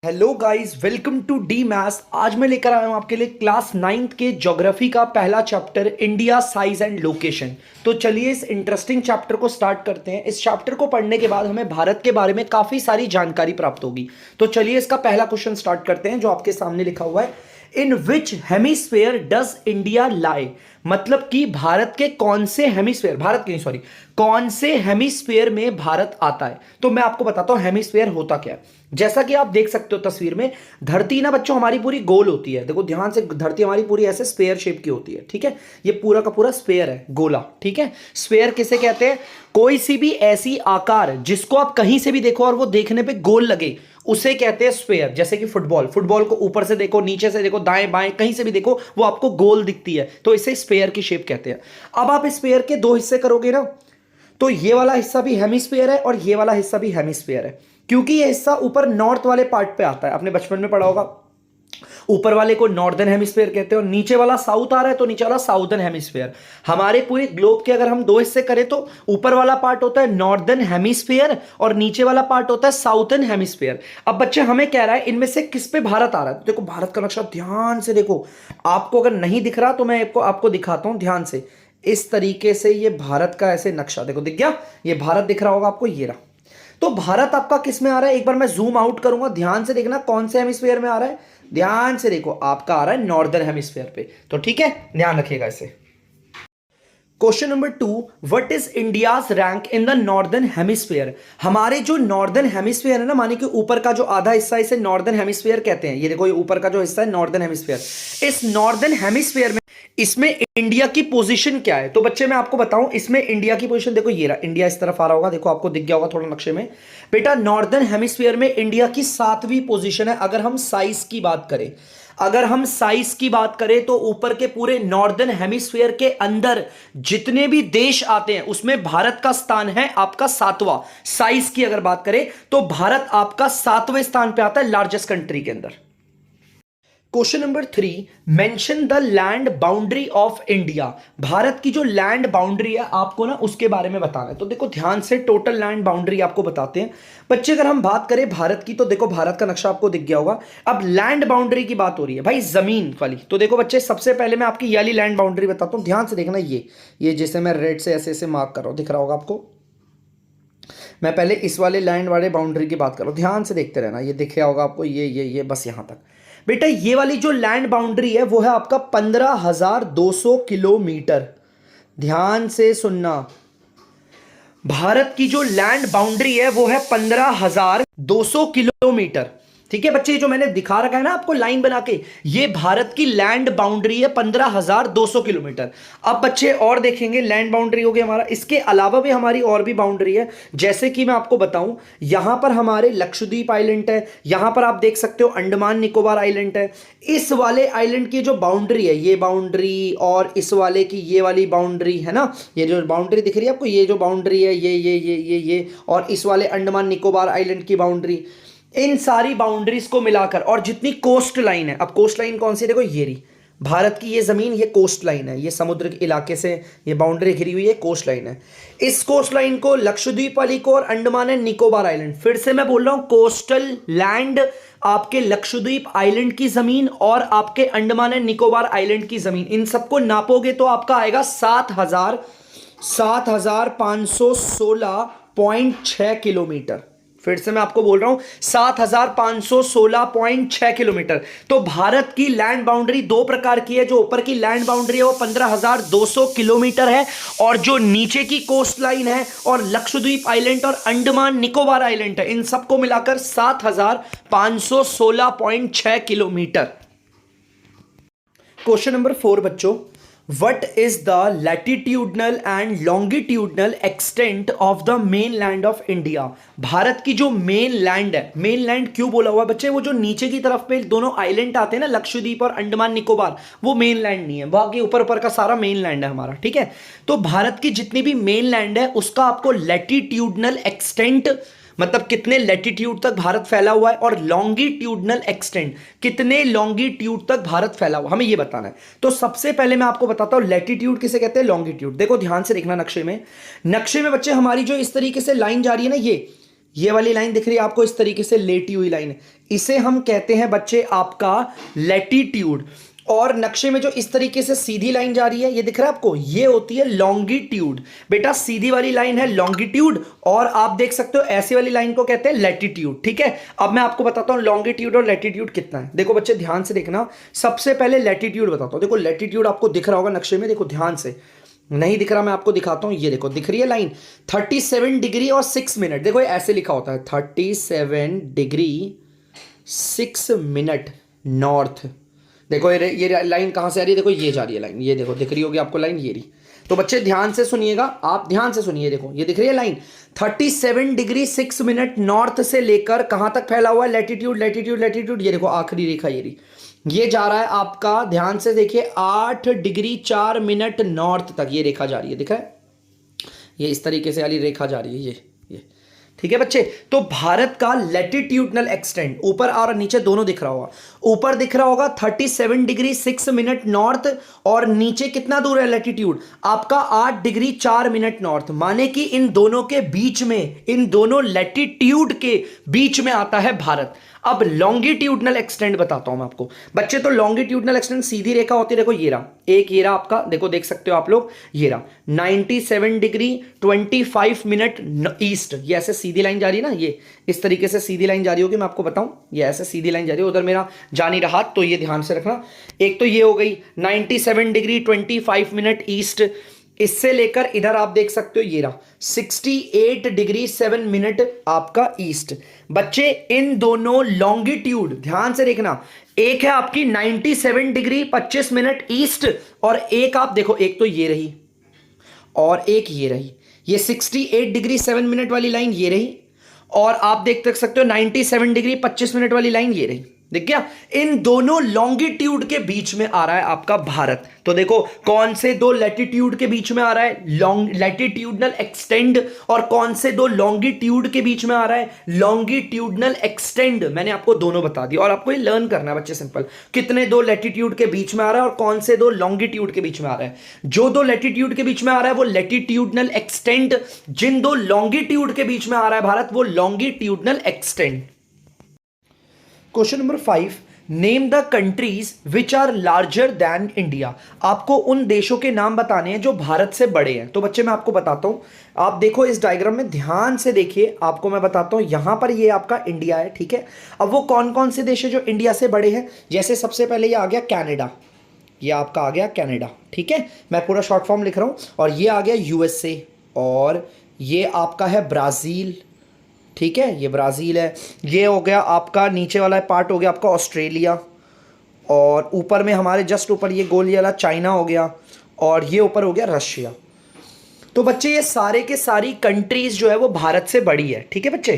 Hello guys, welcome to the maths. आज मैं लेकर आया हूं आपके लिए क्लास नाइन्थ के ज्योग्राफी का पहला chapter India size and location. तो चलिए इस इंटरेस्टिंग चैप्टर को स्टार्ट करते हैं। इस चैप्टर को पढ़ने के बाद हमें भारत के बारे में काफी सारी जानकारी प्राप्त होगी। तो चलिए इसका पहला क्वेश्चन स्टार्ट करते हैं जो आपके सामने लिखा हुआ है। इन विच हेमिस्फेयर डज इंडिया लाई, मतलब कि भारत के कौन से हेमिस्फेयर, भारत के नहीं सॉरी, कौन से हेमिस्फेयर में भारत आता है। तो मैं आपको बताता हूं हेमिस्फेयर होता क्या है। जैसा कि आप देख सकते हो तस्वीर में, धरती ना बच्चों हमारी पूरी गोल होती है। देखो ध्यान से, धरती हमारी पूरी ऐसे स्फेयर शेप की होती है, ठीक है। ये पूरा का पूरा स्फेयर है, गोला, ठीक है। स्फेयर किसे कहते हैं? कोई सी भी ऐसी आकार जिसको आप कहीं से भी देखो और वो देखने पे गोल लगे, उसे कहते हैं स्फेयर। जैसे कि फुटबॉल, फुटबॉल को ऊपर से देखो, नीचे से देखो, दाएं बाएं कहीं से भी देखो, वो आपको गोल दिखती है, तो इसे स्फेयर की शेप कहते हैं। अब आप स्फेयर के दो हिस्से करोगे ना, तो ये वाला हिस्सा भी हेमिस्फीयर है और ये वाला हिस्सा भी हेमिस्फीयर है, क्योंकि ये हिस्सा ऊपर नॉर्थ वाले पार्ट पे आता है। आपने बचपन में पढ़ा होगा, ऊपर वाले को नॉर्दर्न हेमिस्फीयर कहते हैं और नीचे वाला साउथ आ रहा है तो नीचे वाला साउदर्न हेमिस्फीयर। हमारे पूरे ग्लोब के अगर हम दो हिस्से करें तो ऊपर वाला पार्ट होता है नॉर्दर्न हेमिस्फीयर और नीचे वाला पार्ट होता है साउदर्न हेमिस्फीयर। अब बच्चे हमें कह रहा है इनमें से किस पे भारत आ रहा है। तो देखो भारत का नक्शा ध्यान से देखो, आपको अगर नहीं दिख रहा तो मैं आपको दिखाता हूं ध्यान से। इस तरीके से ये भारत का ऐसे नक्शा देखो, दिख गया? ये भारत दिख रहा होगा आपको, ये रहा। तो भारत आपका किस में आ रहा है, एक बार मैं जूम आउट करूंगा, ध्यान से देखना कौन से हेमिस्फीयर में आ रहा है। ध्यान से देखो, आपका आ रहा है नॉर्दर्न हेमिस्फीयर पे। तो ठीक है, ध्यान रखिएगा इसे। Question number 2, what is India's rank in the northern hemisphere. हमारे जो नॉर्दर्न हेमिस्फीयर है ना, माने कि ऊपर का जो आधा हिस्सा, इसे नॉर्दर्न हेमिस्फीयर कहते हैं। ये देखो, ये ऊपर का जो हिस्सा है नॉर्दर्न हेमिस्फीयर। इस नॉर्दर्न हेमिस्फीयर में इसमें इंडिया की पोजीशन क्या है। तो बच्चे मैं आपको बताऊं, इसमें इंडिया की पोजीशन देखो, ये रहा, इंडिया इस तरफ आ रहा होगा, देखो आपको दिख गया होगा थोड़ा नक्शे में। बेटा नॉर्दर्न हेमिस्फीयर में इंडिया की 7वीं पोजीशन है। अगर हम साइज की बात करें, अगर हम साइज की बात करें तो ऊपर के पूरे नॉर्दर्न हेमिस्फीयर के अंदर जितने भी देश आते हैं उसमें भारत का स्थान है आपका 7वां। साइज की अगर बात करें तो भारत आपका 7वें स्थान पे आता है लार्जेस्ट कंट्री के अंदर। Question number 3, mention the land boundary of India. Bharat की जो लैंड बाउंड्री है आपको ना उसके बारे में बताना है। तो देखो ध्यान से, टोटल लैंड बाउंड्री आपको बताते हैं बच्चे। अगर हम बात करें भारत की तो देखो भारत का नक्शा आपको दिख गया होगा। अब लैंड बाउंड्री की बात हो रही है भाई, जमीन वाली। तो देखो बच्चे, सबसे पहले मैं आपकी ये वाली लैंड बाउंड्री बताता हूं, ध्यान से देखना। ये जैसे मैं रेड से ऐसे ऐसे मार्क कर रहा हूं, दिख रहा होगा आपको। मैं पहले इस वाले लैंड वाले बाउंड्री की बात कर रहा हूं, ध्यान से देखते रहना। ये दिख रहा होगा आपको, ये बस यहां तक। बेटा ये वाली जो लैंड बाउंड्री है वो है आपका 15,200 किलोमीटर। ध्यान से सुनना, भारत की जो लैंड बाउंड्री है वो है 15,200 किलोमीटर। ठीक है बच्चे, जो मैंने दिखा रखा है ना आपको लाइन बना के, ये भारत की लैंड बाउंड्री है 15,200 किलोमीटर। अब बच्चे और देखेंगे, लैंड बाउंड्री हो गई हमारा, इसके अलावा भी हमारी और भी बाउंड्री है। जैसे कि मैं आपको बताऊं, यहां पर हमारे लक्षद्वीप आइलैंड है, यहां पर आप देख सकते हो अंडमान निकोबार आइलैंड है। इस वाले आइलैंड की जो बाउंड्री है, ये बाउंड्री और इस वाले की ये वाली बाउंड्री है ना, ये जो बाउंड्री दिख रही है आपको, ये जो बाउंड्री है, ये और इस वाले अंडमान निकोबार आइलैंड की बाउंड्री, इन सारी बाउंड्रीज को मिलाकर और जितनी कोस्ट लाइन है। अब कोस्ट लाइन कौन सी देखो, ये रही भारत की ये जमीन, ये कोस्ट लाइन है, ये समुद्र के इलाके से ये बाउंड्री घिरी हुई है, कोस्ट लाइन है। इस कोस्ट लाइन को लक्षद्वीप वाली को और अंडमान एंड निकोबार आइलैंड, फिर से मैं बोल रहा हूं, कोस्टल लैंड आपके लक्षद्वीप आइलैंड की जमीन और आपके अंडमान एंड निकोबार आइलैंड की जमीन, इन सबको नापोगे तो आपका आएगा 7,516.6 किलोमीटर। फिर से मैं आपको बोल रहा हूं, 7,516.6 किलोमीटर। तो भारत की लैंड बाउंड्री दो प्रकार की है। जो ऊपर की लैंड बाउंड्री है वो 15,200 किलोमीटर है, और जो नीचे की कोस्ट लाइन है और लक्षद्वीप आइलैंड और अंडमान निकोबार आइलैंड है, इन सबको मिलाकर 7,516.6 किलोमीटर। क्वेश्चन नंबर 4 बच्चों, What is the latitudinal and longitudinal extent of the mainland of India? Bharat की जो मेन लैंड है, मेन लैंड क्यों बोला हुआ बच्चे, वो जो नीचे की तरफ पे दोनों आइलैंड आते हैं ना, लक्षद्वीप और अंडमान निकोबार, वो मेन लैंड नहीं है, बाकी ऊपर ऊपर का सारा मेन लैंड है हमारा। ठीक है, तो भारत की जितनी भी मेन लैंड है उसका आपको लैटिट्यूडनल एक्सटेंट, मतलब कितने लैटिट्यूड तक भारत फैला हुआ है, और लॉन्गिट्यूडनल एक्सटेंट, कितने लॉन्गिट्यूड तक भारत फैला हुआ, हमें ये बताना है। तो सबसे पहले मैं आपको बताता हूं लैटिट्यूड किसे कहते हैं, लॉन्गिट्यूड। देखो ध्यान से देखना नक्शे में, नक्शे में बच्चे हमारी जो इस तरीके से लाइन जा रही है ना, ये वाली लाइन दिख रही है आपको इस तरीके से लेटी हुई लाइन, इसे हम कहते हैं बच्चे आपका लैटिट्यूड। और नक्शे में जो इस तरीके से सीधी लाइन जा रही है, ये दिख रहा है आपको, ये होती है लॉन्गिट्यूड। बेटा सीधी वाली लाइन है लॉन्गिट्यूड, और आप देख सकते हो ऐसी वाली लाइन को कहते हैं लैटिट्यूड। ठीक है, अब मैं आपको बताता हूं लॉन्गिट्यूड और लैटिट्यूड कितना है। देखो बच्चे ध्यान से देखना, सबसे पहले लैटिट्यूड बताता हूं। देखो लैटिट्यूड आपको दिख रहा होगा नक्शे में, देखो ध्यान से, नहीं दिख रहा मैं आपको दिखाता हूं, ये देखो दिख रही है लाइन 37 डिग्री और 6 मिनट। देखो ऐसे लिखा होता है 37 डिग्री 6 मिनट नॉर्थ। देखो ये लाइन कहां से आ रही है, देखो ये जा रही है लाइन, ये देखो दिख रही होगी आपको लाइन, ये रही। तो बच्चे ध्यान से सुनिएगा, आप ध्यान से सुनिए, देखो ये दिख रही है लाइन 37 डिग्री 6 मिनट नॉर्थ से लेकर कहां तक फैला हुआ है, लैटिट्यूड लैटिट्यूड लैटिट्यूड। ये देखो आखिरी रेखा ये रही, ये जा रहा है आपका, ध्यान से देखिए 8 डिग्री 4 मिनट नॉर्थ तक ये रेखा जा रही है, दिख रहा है, ये इस तरीके से वाली रेखा जा रही है ये। ठीक है बच्चे, तो भारत का लैटिट्यूडनल एक्सटेंट ऊपर और नीचे दोनों दिख रहा होगा, ऊपर दिख रहा होगा 37 डिग्री 6 मिनट नॉर्थ, और नीचे कितना दूर है लैटिट्यूड आपका 8 डिग्री 4 मिनट नॉर्थ। माने कि इन दोनों के बीच में, इन दोनों लैटिट्यूड के बीच में आता है भारत। अब लॉन्गिट्यूडनल एक्सटेंट बताता हूं मैं आपको बच्चे। तो लॉन्गिट्यूडनल एक्सटेंट सीधी रेखा होती है, देखो ये रहा एक, ये रहा आपका, देखो देख सकते हो आप लोग, ये रहा 97 डिग्री 25 मिनट ईस्ट। ये ऐसे सीधी लाइन जा रही है ना, ये इस तरीके से सीधी लाइन जा रही होगी, मैं आपको बताऊं, ये ऐसे सीधी लाइन जा रही है, उधर मेरा जा नहीं रहा, तो ये ध्यान से रखना। एक तो ये हो गई 97 डिग्री 25 मिनट ईस्ट, इससे लेकर इधर आप देख सकते हो ये रहा 68 डिग्री 7 मिनट आपका ईस्ट। बच्चे इन दोनों लॉन्गिट्यूड ध्यान से देखना, एक है आपकी 97 डिग्री 25 मिनट ईस्ट, और एक आप देखो, एक तो ये रही और एक ये रही, ये 68 डिग्री 7 मिनट वाली लाइन ये रही, और आप देख सकते हो 97 डिग्री 25 मिनट वाली लाइन ये रही। देख गया, इन दोनों लॉन्गिट्यूड के बीच में आ रहा है आपका भारत। तो देखो कौन से दो लैटिट्यूड के बीच में आ रहा है, लैटिट्यूडनल एक्सटेंड, और कौन से दो लॉन्गिट्यूड के बीच में आ रहा है, लॉन्गिट्यूडनल एक्सटेंड। मैंने आपको दोनों बता दिया, और आपको ये लर्न करना है बच्चे, सिंपल, कितने दो लैटिट्यूड के बीच में आ रहा है और कौन से दो लॉन्गिट्यूड के बीच में आ रहा है। जो दो लैटिट्यूड के बीच में आ रहा है वो लैटिट्यूडनल एक्सटेंड, जिन दो लॉन्गिट्यूड के बीच में आ रहा है भारत वो longitudinal extend. Question number 5, name the countries which are larger than India. आपको उन देशों के नाम बताने हैं जो भारत से बड़े हैं। तो बच्चे मैं आपको बताता हूं, आप देखो इस डायग्राम में ध्यान से देखिए, आपको मैं बताता हूं, यहां पर ये आपका इंडिया है, ठीक है। अब वो कौन कौन से देश है जो इंडिया से बड़े हैं, जैसे सबसे पहले ये आ गया कनाडा, ये आपका आ गया कनाडा, ठीक है, मैं पूरा शॉर्ट फॉर्म लिख रहा हूं, और ये आ गया यूएसए, और ये आपका है ब्राज़ील, ठीक है, ये ब्राज़ील है। ये हो गया आपका नीचे वाला पार्ट हो गया आपका ऑस्ट्रेलिया, और ऊपर में हमारे जस्ट ऊपर ये गोल वाला चाइना हो गया, और ये ऊपर हो गया रशिया। तो बच्चे ये सारे के सारी कंट्रीज जो है वो भारत से बड़ी है, ठीक है बच्चे।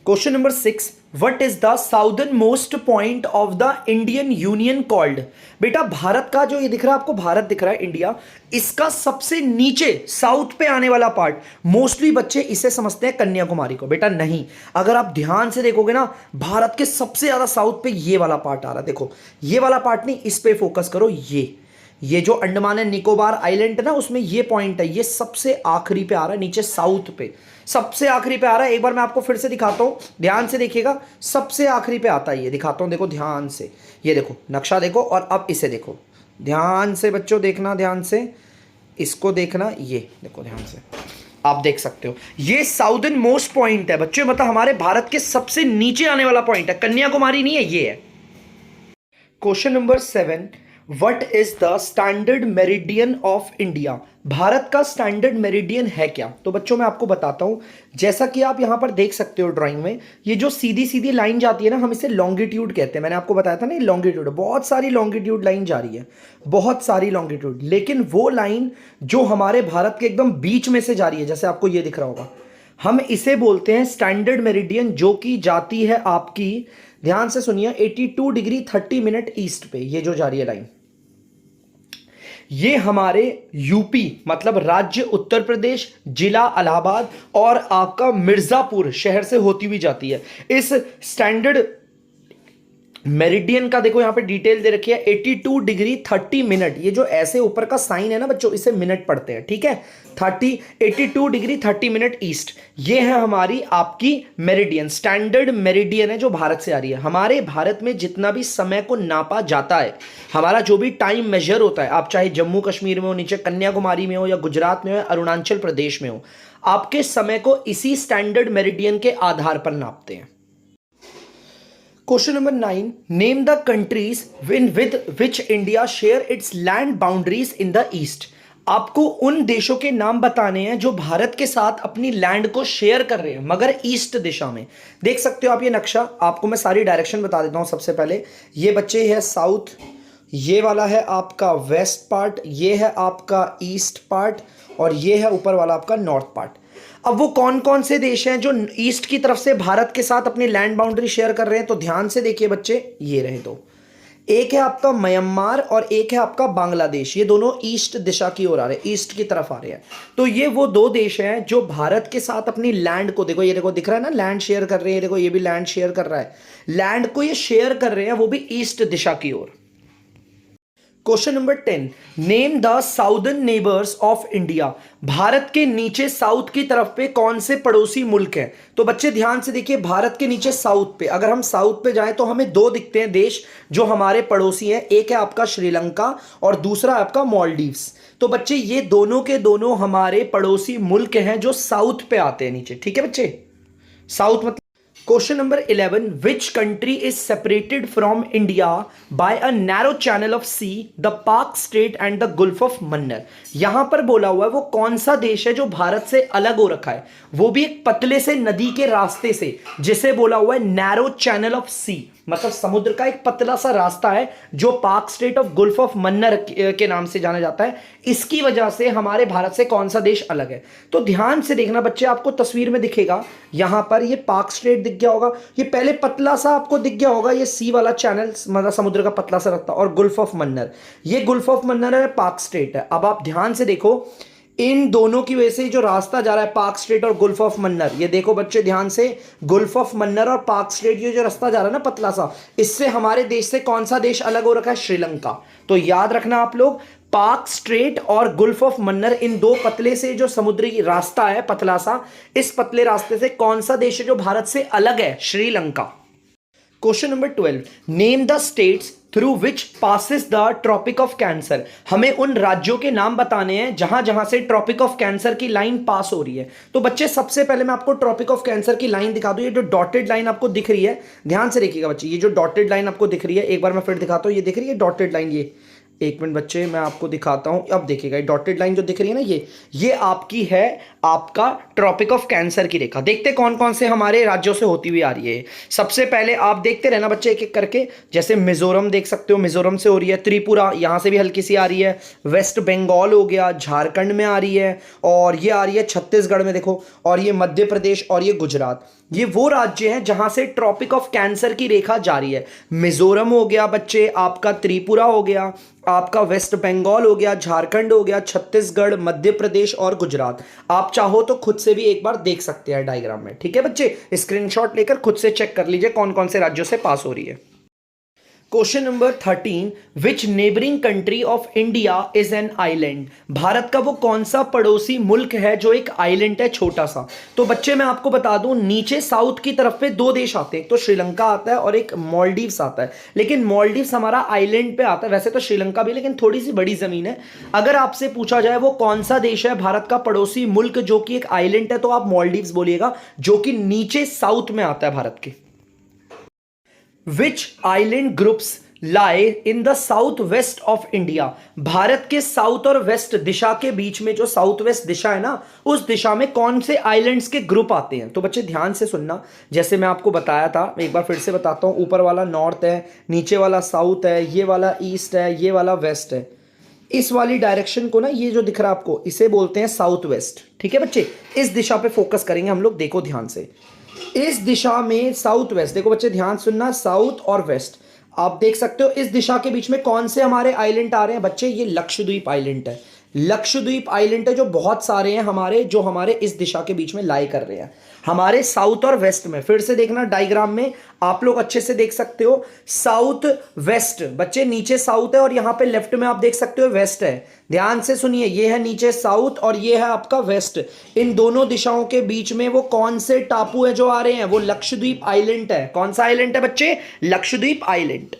Question number 6, what is the southern most point of the Indian union called. बेटा भारत का जो ये दिख रहा है आपको, भारत दिख रहा है इंडिया, इसका सबसे नीचे साउथ पे आने वाला पार्ट, मोस्टली बच्चे इसे समझते हैं कन्याकुमारी को। बेटा नहीं, अगर आप ध्यान से देखोगे ना, भारत के सबसे ज्यादा साउथ पे ये वाला पार्ट आ रहा है, देखो ये वाला पार्ट नहीं, इस पे फोकस करो, ये जो अंडमान एंड निकोबार आइलैंड है ना, उसमें ये पॉइंट है, ये सबसे आखिरी पे आ रहा है, नीचे साउथ पे सबसे आखिरी पे आ रहा है। एक बार मैं आपको फिर से दिखाता हूं, ध्यान से देखिएगा, सबसे आखिरी पे आता है, ये दिखाता हूं, देखो ध्यान से, ये देखो नक्शा देखो, और अब इसे देखो ध्यान से बच्चों, देखना ध्यान से, इसको देखना, ये देखो ध्यान से, आप देख सकते हो ये साउदर्न मोस्ट पॉइंट है बच्चों, मतलब हमारे भारत के सबसे नीचे आने वाला पॉइंट है, कन्याकुमारी नहीं है, ये है। Question number 7, what is the standard meridian of India. Bharat का स्टैंडर्ड मेरिडियन है क्या। तो बच्चों मैं आपको बताता हूं, जैसा कि आप यहां पर देख सकते हो ड्राइंग में, ये जो सीधी सीधी लाइन जाती है ना, हम इसे लॉन्गिट्यूड कहते हैं। मैंने आपको बताया था ना, ये लॉन्गिट्यूड, बहुत सारी लॉन्गिट्यूड लाइन जा रही है, बहुत सारी लॉन्गिट्यूड, लेकिन वो लाइन जो हमारे भारत के एकदम बीच में से जा रही है, जैसे आपको ये दिख रहा होगा, हम इसे बोलते हैं स्टैंडर्ड मेरिडियन, जो कि जाती है आपकी, ध्यान से सुनिए, 82 डिग्री 30 मिनट ईस्ट पे, ये जो जा रही है लाइन, ये हमारे यूपी मतलब राज्य उत्तर प्रदेश, जिला इलाहाबाद और आपका मिर्जापुर शहर से होती हुई जाती है। इस स्टैंडर्ड मेरिडियन का देखो यहाँ पे डिटेल दे रखी है 82 डिग्री 30 मिनट। ये जो ऐसे ऊपर का साइन है ना बच्चों, इसे मिनट पढ़ते हैं, ठीक है। 82 डिग्री 30 मिनट ईस्ट, ये है हमारी आपकी मेरिडियन, स्टैंडर्ड मेरिडियन है जो भारत से आ रही है। हमारे भारत में जितना भी समय को नापा जाता है, हमारा जो भी टाइम मेजर होता है, आप चाहे जम्मू कश्मीर में हो, नीचे कन्याकुमारी में हो, या गुजरात में हो, अरुणाचल प्रदेश में हो, आपके समय को इसी स्टैंडर्ड मेरिडियन के आधार पर नापते हैं। Question number 9, name the countries with which India share its land boundaries in the east. आपको उन देशों के नाम बताने हैं जो भारत के साथ अपनी लैंड को शेयर कर रहे हैं, मगर ईस्ट दिशा में। देख सकते हो आप ये नक्शा, आपको मैं सारी डायरेक्शन बता देता हूं। सबसे पहले ये बच्चे है साउथ, ये वाला है आपका वेस्ट पार्ट, ये है आपका ईस्ट पार्ट, और ये है ऊपर वाला आपका नॉर्थ पार्ट। अब वो कौन कौन से देश हैं जो ईस्ट की तरफ से भारत के साथ अपनी लैंड बाउंड्री शेयर कर रहे हैं, तो ध्यान से देखिए बच्चे, ये रहे दो। एक है आपका म्यांमार और एक है आपका बांग्लादेश। ये दोनों ईस्ट दिशा की ओर आ रहे हैं, ईस्ट की तरफ आ रहे हैं। तो ये वो दो देश हैं जो भारत के साथ अपनी लैंड को, देखो ये देखो दिख रहा है ना, लैंड शेयर कर रहे हैं। देखो ये भी लैंड शेयर कर रहा है, लैंड को ये शेयर कर रहे हैं, वो भी ईस्ट दिशा की ओर। Question number 10, name the southern neighbours of India. Bharat के नीचे साउथ की तरफ पे कौन से पड़ोसी मुल्क हैं? तो बच्चे ध्यान से देखिए, भारत के नीचे साउथ पे, अगर हम साउथ पे जाएं तो हमें दो दिखते हैं देश जो हमारे पड़ोसी हैं। एक है आपका श्रीलंका और दूसरा है आपका मालदीव्स। तो बच्चे ये दोनों के दोनों हमारे पड़ोसी मुल्क हैं जो साउथ पे आते हैं नीचे, ठीक है बच्चे। साउथ मतलब question number 11, which country is separated from India by a narrow channel of sea, the Palk strait and the gulf of Mannar. यहां पर बोला हुआ है वो कौन सा देश है जो भारत से अलग हो रखा है, वो भी एक पतले से नदी के रास्ते से, जिसे बोला हुआ है नैरो चैनल ऑफ सी, मतलब समुद्र का एक पतला सा रास्ता है जो पाक state of Gulf of Mannar के नाम से जाना जाता है। इसकी वजह से हमारे भारत से कौन सा देश अलग है? तो ध्यान से देखना बच्चे, आपको तस्वीर में दिखेगा यहां पर ये पाक स्टेट दिख गया होगा, ये पहले पतला सा आपको दिख गया होगा, ये सी वाला चैनल मतलब समुद्र का पतला सा रास्ता, और गुल्फ ऑफ मन्नर, ये गुल्फ ऑफ मन्नर है, पाक स्टेट है। अब आप ध्यान से देखो, इन दोनों की वजह से जो रास्ता जा रहा है पाक स्टेट और गुल्फ ऑफ मन्नर, ये देखो बच्चे ध्यान से, गुल्फ ऑफ मन्नर और पाक स्टेट, ये जो रास्ता जा रहा है ना पतला सा, इससे हमारे देश से कौन सा देश अलग हो रखा है? श्रीलंका। तो याद रखना आप लोग, पाक स्ट्रेट और गुल्फ ऑफ मन्नर, इन दो पतले से जो समुद्री रास्ता है पतला सा, इस पतले रास्ते से कौन सा देश है जो भारत से अलग है? Sri Lanka. Question number 12, name the states through which passes the tropic of cancer. हमें उन राज्यों के नाम बताने हैं जहां जहां से ट्रॉपिक ऑफ कैंसर की लाइन पास हो रही है। तो बच्चे सबसे पहले मैं आपको ट्रॉपिक ऑफ कैंसर की लाइन दिखा दूं। ये जो डॉटेड लाइन आपको दिख रही है, ध्यान से देखिएगा बच्चे, ये जो डॉटेड लाइन आपको दिख रही है, एक बार मैं फिर दिखाता हूं, ये दिख रही है डॉटेड लाइन, ये एक मिनट बच्चे मैं आपको दिखाता हूं। अब देखिएगा डॉटेड लाइन जो दिख रही है ना, ये आपकी है आपका ट्रॉपिक ऑफ कैंसर की रेखा। देखते कौन कौन से हमारे राज्यों से होती हुई आ रही है। सबसे पहले आप देखते रहना बच्चे एक एक करके, जैसे मिजोरम देख सकते हो, मिजोरम से हो रही है, त्रिपुरा यहां से भी हल्की सी आ रही है, वेस्ट बंगाल हो गया, झारखंड में आ रही है, और ये आ रही है छत्तीसगढ़ में देखो, और ये मध्य प्रदेश और ये गुजरात। ये वो राज्य हैं जहां से ट्रॉपिक ऑफ कैंसर की रेखा जारी है। मिजोरम हो गया बच्चे आपका, त्रिपुरा हो गया आपका, वेस्ट बंगाल हो गया, झारखंड हो गया, छत्तीसगढ़, मध्य प्रदेश और गुजरात। आप चाहो तो खुद से भी एक बार देख सकते हैं डायग्राम में, ठीक है बच्चे। स्क्रीनशॉट लेकर खुद से चेक कर लीजिए कौन कौन से राज्यों से पास हो रही है। Question number 13, which neighbouring country of India is an island. Bharat का वो कौन सा पड़ोसी मुल्क है जो एक आइलैंड है छोटा सा? तो बच्चे मैं आपको बता दूं, नीचे साउथ की तरफ पे दो देश आते हैं, एक तो श्रीलंका आता है और एक मालदीव्स आता है। लेकिन मालदीव्स हमारा आइलैंड पे आता है, वैसे तो श्रीलंका भी, लेकिन थोड़ी सी बड़ी जमीन है। अगर आपसे पूछा जाए वो कौन सा देश है भारत का पड़ोसी मुल्क जो कि एक आइलैंड है, तो आप मालदीव्स बोलिएगा, जो कि नीचे साउथ में आता है भारत के। Which island groups lie in the south west of India? Bharat के साउथ और वेस्ट दिशा के बीच में जो साउथ वेस्ट दिशा है ना, उस दिशा में कौन से आइलैंड्स के ग्रुप आते हैं? तो बच्चे ध्यान से सुनना, जैसे मैं आपको बताया था, एक बार फिर से बताता हूं। ऊपर वाला नॉर्थ है, नीचे वाला साउथ है, ये वाला ईस्ट है, ये वाला वेस्ट है। इस वाली डायरेक्शन को ना, ये जो दिख रहा है आपको, इसे बोलते हैं साउथ वेस्ट, ठीक है बच्चे। इस दिशा पे फोकस करेंगे हम लोग, देखो ध्यान से, इस दिशा में साउथ वेस्ट, देखो बच्चे ध्यान सुनना, साउथ और वेस्ट आप देख सकते हो। इस दिशा के बीच में कौन से हमारे आइलैंड आ रहे हैं बच्चे? ये लक्षद्वीप आइलैंड है। लक्षद्वीप आइलैंड है जो बहुत सारे हैं हमारे, जो हमारे इस दिशा के बीच में लाई कर रहे हैं, हमारे साउथ और वेस्ट में। फिर से देखना डायग्राम में, आप लोग अच्छे से देख सकते हो, साउथ वेस्ट बच्चे, नीचे साउथ है और यहां पे लेफ्ट में आप देख सकते हो वेस्ट है। ध्यान से सुनिए, ये है नीचे साउथ और ये है आपका वेस्ट। इन दोनों दिशाओं के बीच में वो कौन से टापू है जो आ रहे हैं, वो लक्षद्वीप आइलैंड है। कौन सा आइलैंड है बच्चे? लक्षद्वीप आइलैंड।